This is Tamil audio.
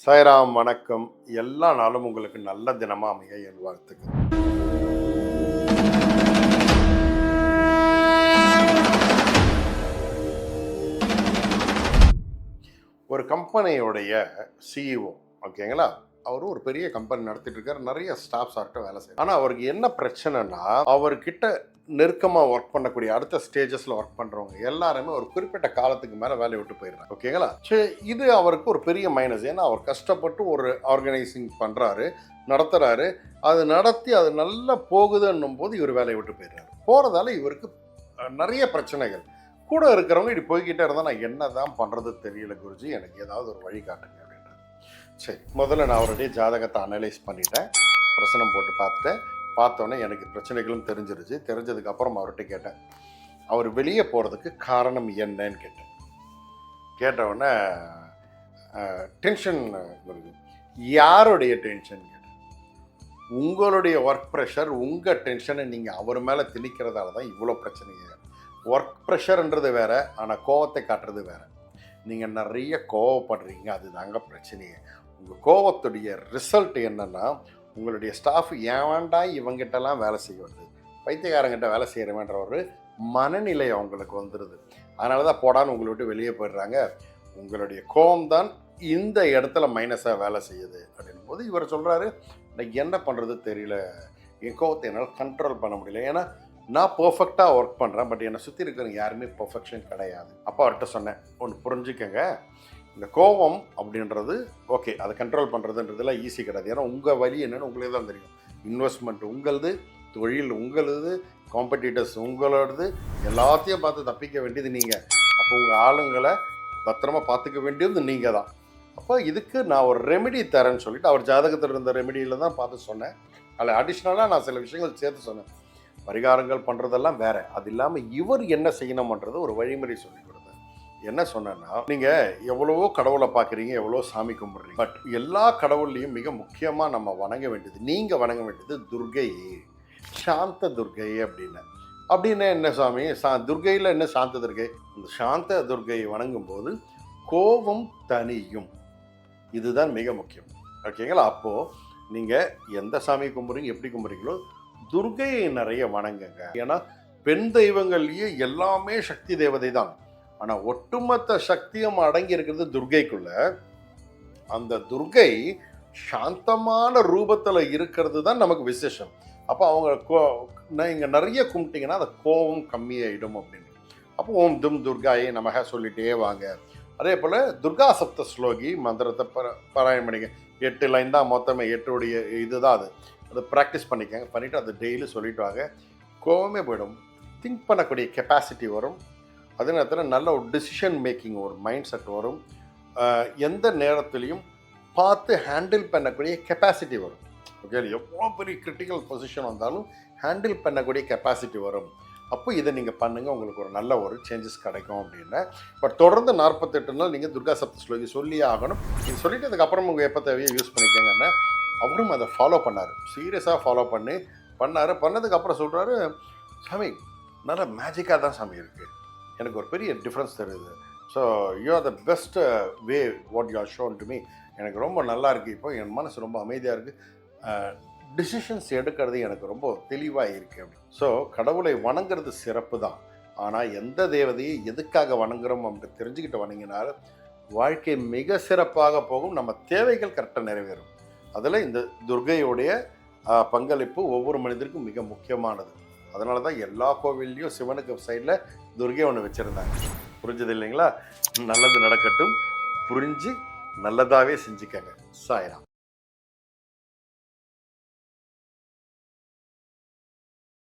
சாய்ராம் வணக்கம். எல்லா நாளும் உங்களுக்கு நல்ல தினமா அமைய என் வாழ்த்துக்கள். ஒரு கம்பெனியோடைய சிஇஓ ஓகேங்களா, அவர் ஒரு பெரிய கம்பெனி நடத்திட்டு இருக்காரு. நிறைய ஸ்டாஃப்ஸ் அவர்கிட்ட வேலை செய்யும். ஆனால் அவருக்கு என்ன பிரச்சனைனா, அவர்கிட்ட நெருக்கமாக ஒர்க் பண்ணக்கூடிய அடுத்த ஸ்டேஜஸில் ஒர்க் பண்ணுறவங்க எல்லாருமே ஒரு குறிப்பிட்ட காலத்துக்கு மேலே வேலையை விட்டு போயிடுறாங்க. ஓகேங்களா, சரி, இது அவருக்கு ஒரு பெரிய மைனஸ். ஏன்னா அவர் கஷ்டப்பட்டு ஒரு ஆர்கனைசிங் பண்ணுறாரு, நடத்துகிறாரு, அது நடத்தி அது நல்லா போகுதுன்னும் போது இவர் வேலையை விட்டு போயிடுறாரு. போகிறதால இவருக்கு நிறைய பிரச்சனைகள். கூட இருக்கிறவங்க இப்படி போய்கிட்டே இருந்தால் நான் என்ன தான் பண்ணுறது தெரியல குருஜி, எனக்கு ஏதாவது ஒரு வழி காட்டுங்க அப்படின்ட்டு. சரி, முதல்ல நான் அவருடைய ஜாதகத்தை அனலைஸ் பண்ணிட்டேன், பிரசனம் போட்டு பார்த்துட்டேன். பார்த்தோன்னே எனக்கு பிரச்சனைகளும் தெரிஞ்சிருச்சு. தெரிஞ்சதுக்கப்புறம் அவர்கிட்ட கேட்டேன், அவர் வெளியே போகிறதுக்கு காரணம் என்னன்னு கேட்டேன். கேட்டவுடனே டென்ஷன் வருது. யாருடைய டென்ஷன் கேட்டேன். உங்களுடைய ஒர்க் ப்ரெஷர், உங்கள் டென்ஷனை நீங்கள் அவர் மேலே திணிக்கிறதால தான் இவ்வளோ பிரச்சனைங்க. ஒர்க் ப்ரெஷர்ன்றது வேறு, ஆனால் கோவத்தை காட்டுறது வேறு. நீங்கள் நிறைய கோவப்படுறீங்க, அது தாங்க பிரச்சனையே. உங்கள் கோவத்துடைய ரிசல்ட் என்னென்னா, உங்களுடைய ஸ்டாஃப் ஏன்டா இவங்கிட்டலாம் வேலை செய்ய வருது, பைத்தியக்காரங்கிட்ட வேலை செய்கிறவன்ற ஒரு மனநிலை அவங்களுக்கு வந்துடுது. அதனால தான் போடான்னு உங்களை விட்டு வெளியே போயிடுறாங்க. உங்களுடைய கோவம்தான் இந்த இடத்துல மைனஸாக வேலை செய்யுது அப்படின்னும் போது இவர் சொல்கிறாரு, நான் என்ன பண்ணுறது தெரியல, என் கோவத்தை என்னால் கண்ட்ரோல் பண்ண முடியல. ஏன்னா நான் பர்ஃபெக்டாக ஒர்க் பண்ணுறேன், பட் என்னை சுற்றி இருக்கிறவங்க யாருமே பர்ஃபெக்ஷன் கிடையாது. அப்போ அவர்கிட்ட சொன்னேன், ஒன்று புரிஞ்சுக்கங்க, இந்த கோபம் அப்படின்றது ஓகே, அதை கண்ட்ரோல் பண்ணுறதுன்றதுலாம் ஈஸி கிடையாது. ஏன்னா உங்கள் வழி என்னென்னு உங்களே தான் தெரியும். இன்வெஸ்ட்மெண்ட் உங்களது, தொழில் உங்களது, காம்படிட்டர்ஸ் உங்களோடது, எல்லாத்தையும் பார்த்து தப்பிக்க வேண்டியது நீங்கள். அப்போ உங்கள் ஆளுங்களை பத்திரமா பார்த்துக்க வேண்டியது நீங்கள் தான். அப்போ இதுக்கு நான் ஒரு ரெமெடி தரேன்னு சொல்லிட்டு அவர் ஜாதகத்தில் இருந்த ரெமெடியில் தான் பார்த்து சொன்னேன். அதில் அடிஷ்னலாக நான் சில விஷயங்கள் சேர்த்து சொன்னேன். பரிகாரங்கள் பண்ணுறதெல்லாம் வேற, அது இல்லாமல் இவர் என்ன செய்யணும்ன்றது ஒரு வழிமுறை சொல்லி கொடுத்தேன். என்ன சொன்னேன்னா, நீங்கள் எவ்வளவோ கடவுளை பார்க்குறீங்க, எவ்வளோ சாமி கும்பிட்றீங்க, பட் எல்லா கடவுள்லையும் மிக முக்கியமாக நம்ம வணங்க வேண்டியது, நீங்கள் வணங்க வேண்டியது துர்கை, சாந்த துர்கை அப்படின்னு என்ன சாமி, துர்கையில் என்ன சாந்த துர்கை? இந்த சாந்த துர்கையை வணங்கும் போது கோபம் தனியும். இதுதான் மிக முக்கியம். ஓகேங்களா? அப்போது நீங்கள் எந்த சாமி கும்பிட்றீங்க, எப்படி கும்பிட்றீங்களோ துர்கையை நிறைய வணங்குங்க. ஏன்னா பெண் தெய்வங்கள்லேயே எல்லாமே சக்தி தேவதை தான், ஆனால் ஒட்டுமொத்த சக்தியும் அடங்கி இருக்கிறது துர்கைக்குள்ள. அந்த துர்கை சாந்தமான ரூபத்தில் இருக்கிறது தான் நமக்கு விசேஷம். அப்போ அவங்க நீங்கள் நிறைய கும்பிட்டீங்கன்னா அந்த கோபம் கம்மியாயிடும் அப்படின்னு. அப்போ ஓம் தும் துர்காயை நமக சொல்லிட்டே வாங்க. அதே போல் துர்கா சப்த ஸ்லோகி மந்திரத்தை பாராயணம் பண்ணிக்க. 8 லைன் தான் மொத்தமே, 8உடைய இதுதான் அது. அதை ப்ராக்டிஸ் பண்ணிக்கங்க. பண்ணிவிட்டு அதை டெய்லி சொல்லிட்டு வாங்க. கோவமே போயிடும். திங்க் பண்ணக்கூடிய கெப்பாசிட்டி வரும். அதே நேரத்தில் நல்ல ஒரு டிசிஷன் மேக்கிங், ஒரு மைண்ட் செட் வரும். எந்த நேரத்துலையும் பார்த்து ஹேண்டில் பண்ணக்கூடிய கெப்பாசிட்டி வரும். ஓகே, எவ்வளோ பெரிய கிரிட்டிக்கல் பொசிஷன் வந்தாலும் ஹேண்டில் பண்ணக்கூடிய கெப்பாசிட்டி வரும். அப்போ இதை நீங்கள் பண்ணுங்கள், உங்களுக்கு ஒரு நல்ல ஒரு சேஞ்சஸ் கிடைக்கும் அப்படின்னு. பட் தொடர்ந்து 48 நாள் நீங்கள் துர்கா சப்த ஸ்லோகி சொல்லியே ஆகணும். நீங்கள் சொல்லிவிட்டு அதுக்கப்புறம் உங்கள் எப்போ தேவையோ யூஸ் பண்ணிக்கோங்கன்னு. அவரும் அதை ஃபாலோ பண்ணார், சீரியஸாக ஃபாலோ பண்ணார். பண்ணதுக்கப்புறம் சொல்கிறாரு, சாமி நல்ல மேஜிக்காக தான் சாமி இருக்குது, எனக்கு ஒரு பெரிய டிஃப்ரென்ஸ் தெரியுது. So you are the best way what you are shown to me. எனக்கு ரொம்ப நல்லா இருக்குது, இப்போ என் மனசு ரொம்ப அமைதியாக இருக்குது, டிசிஷன்ஸ் எடுக்கிறது எனக்கு ரொம்ப தெளிவாக இருக்குது அப்படி. ஸோ கடவுளை வணங்குறது சிறப்பு தான், ஆனால் எந்த தேவதையை எதுக்காக வணங்குறோம் அப்படின்னு தெரிஞ்சுக்கிட்டு வணங்கினால் வாழ்க்கை மிக சிறப்பாக போகும், நம்ம தேவைகள் கரெக்டாக நிறைவேறும். அதில் இந்த துர்கையோடைய பங்களிப்பு ஒவ்வொரு மனிதருக்கும் மிக முக்கியமானது. அதனால தான் எல்லா கோவில்லையும் சிவனுக்கு சைடில் துர்கை ஒன்று வச்சுருந்தாங்க. புரிஞ்சது இல்லைங்களா? நல்லது நடக்கட்டும், புரிஞ்சு நல்லதாகவே செஞ்சுக்கங்க. சாய்ராம்.